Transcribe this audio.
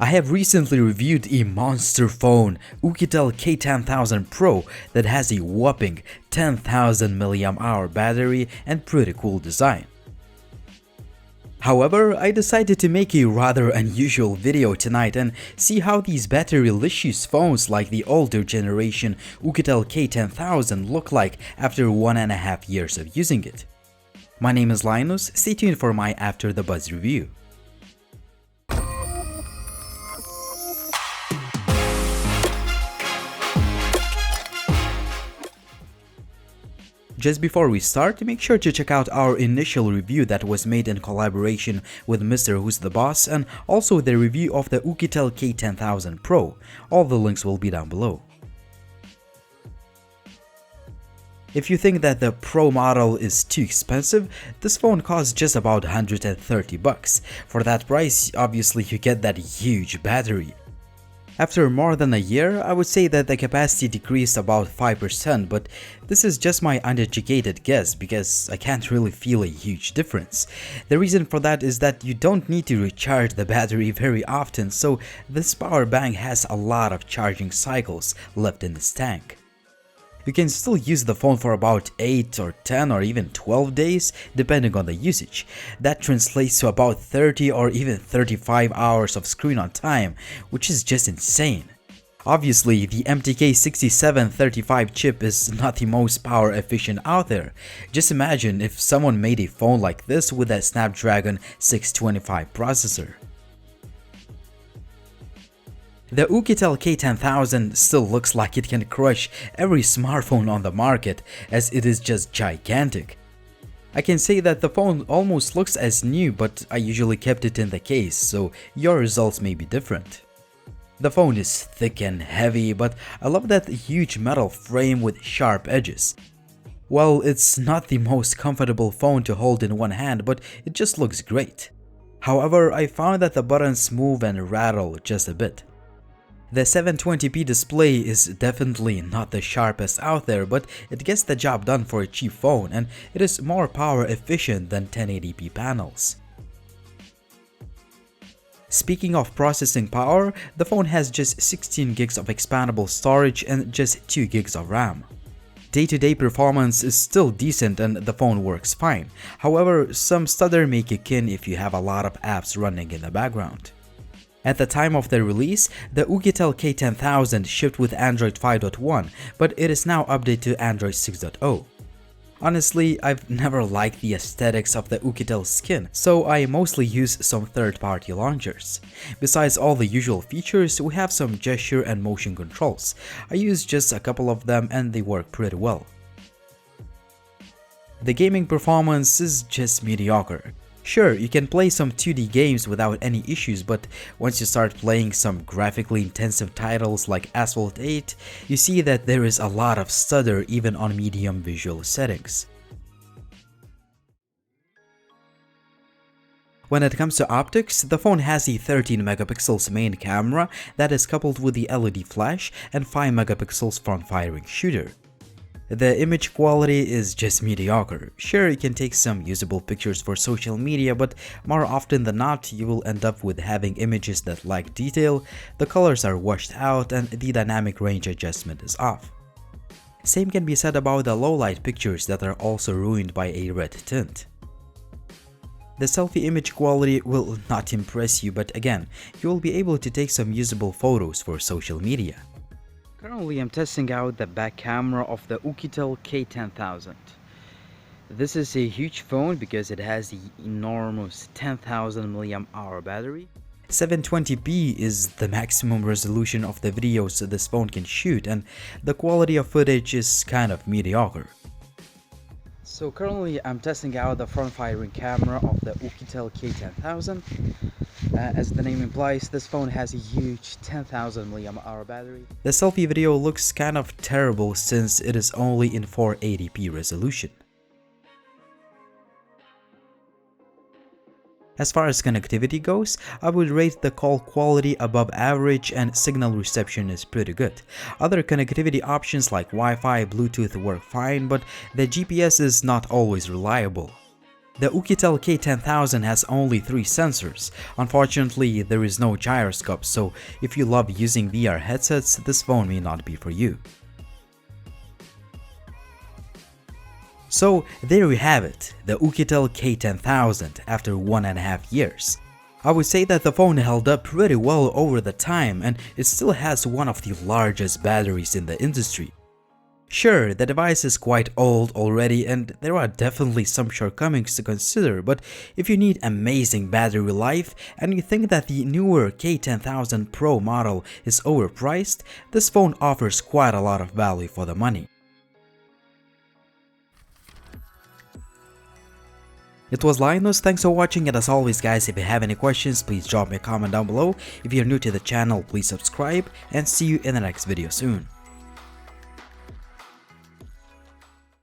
I have recently reviewed a monster phone, Oukitel K10000 Pro, that has a whopping 10,000 mAh battery and pretty cool design. However, I decided to make a rather unusual video tonight and see how these batterylicious phones like the older generation Oukitel K10000 look like after 1.5 years of using it. My name is Linus, stay tuned for my After the Buzz review. Just before we start, make sure to check out our initial review that was made in collaboration with Mr. Who's the Boss, and also the review of the Oukitel K10000 Pro. All the links will be down below. If you think that the Pro model is too expensive, this phone costs just about 130 bucks. For that price, obviously you get that huge battery. After more than a year, I would say that the capacity decreased about 5%, but this is just my uneducated guess because I can't really feel a huge difference. The reason for that is that you don't need to recharge the battery very often, so this power bank has a lot of charging cycles left in its tank. You can still use the phone for about 8 or 10 or even 12 days depending on the usage. That translates to about 30 or even 35 hours of screen on time, which is just insane. Obviously, the MTK6735 chip is not the most power efficient out there. Just imagine if someone made a phone like this with a Snapdragon 625 processor. The Oukitel K10000 still looks like it can crush every smartphone on the market, as it is just gigantic. I can say that the phone almost looks as new, but I usually kept it in the case, so your results may be different. The phone is thick and heavy, but I love that huge metal frame with sharp edges. Well, it's not the most comfortable phone to hold in one hand, but it just looks great. However, I found that the buttons move and rattle just a bit. The 720p display is definitely not the sharpest out there, but it gets the job done for a cheap phone, and it is more power efficient than 1080p panels. Speaking of processing power, the phone has just 16 gigs of expandable storage and just 2 gigs of RAM. Day-to-day performance is still decent and the phone works fine. However, some stutter may kick in if you have a lot of apps running in the background. At the time of the release, the Oukitel K10000 shipped with Android 5.1, but it is now updated to Android 6.0. Honestly, I've never liked the aesthetics of the Oukitel skin, so I mostly use some third-party launchers. Besides all the usual features, we have some gesture and motion controls. I use just a couple of them and they work pretty well. The gaming performance is just mediocre. Sure, you can play some 2D games without any issues, but once you start playing some graphically intensive titles like Asphalt 8, you see that there is a lot of stutter even on medium visual settings. When it comes to optics, the phone has a 13 megapixels main camera that is coupled with the LED flash and 5 megapixels front-firing shooter. The image quality is just mediocre. Sure, you can take some usable pictures for social media, but more often than not, you will end up with having images that lack detail, the colors are washed out, and the dynamic range adjustment is off. Same can be said about the low-light pictures that are also ruined by a red tint. The selfie image quality will not impress you, but again, you will be able to take some usable photos for social media. Currently, I'm testing out the back camera of the Oukitel K10000. This is a huge phone because it has the enormous 10,000 mAh battery. 720p is the maximum resolution of the videos this phone can shoot, and the quality of footage is kind of mediocre. So currently I'm testing out the front-firing camera of the Oukitel K10000. As the name implies, this phone has a huge 10,000 mAh battery. The selfie video looks kind of terrible since it is only in 480p resolution. As far as connectivity goes, I would rate the call quality above average and signal reception is pretty good. Other connectivity options like Wi-Fi, Bluetooth work fine, but the GPS is not always reliable. The Oukitel K10000 has only 3 sensors. Unfortunately, there is no gyroscope, so if you love using VR headsets, this phone may not be for you. So there you have it, the Oukitel K10000 after 1.5 years. I would say that the phone held up pretty well over the time, and it still has one of the largest batteries in the industry. Sure, the device is quite old already and there are definitely some shortcomings to consider, but if you need amazing battery life and you think that the newer K10000 Pro model is overpriced, this phone offers quite a lot of value for the money. It was Linus, thanks for watching, and as always guys, if you have any questions, please drop me a comment down below. If you're new to the channel, please subscribe, and see you in the next video soon.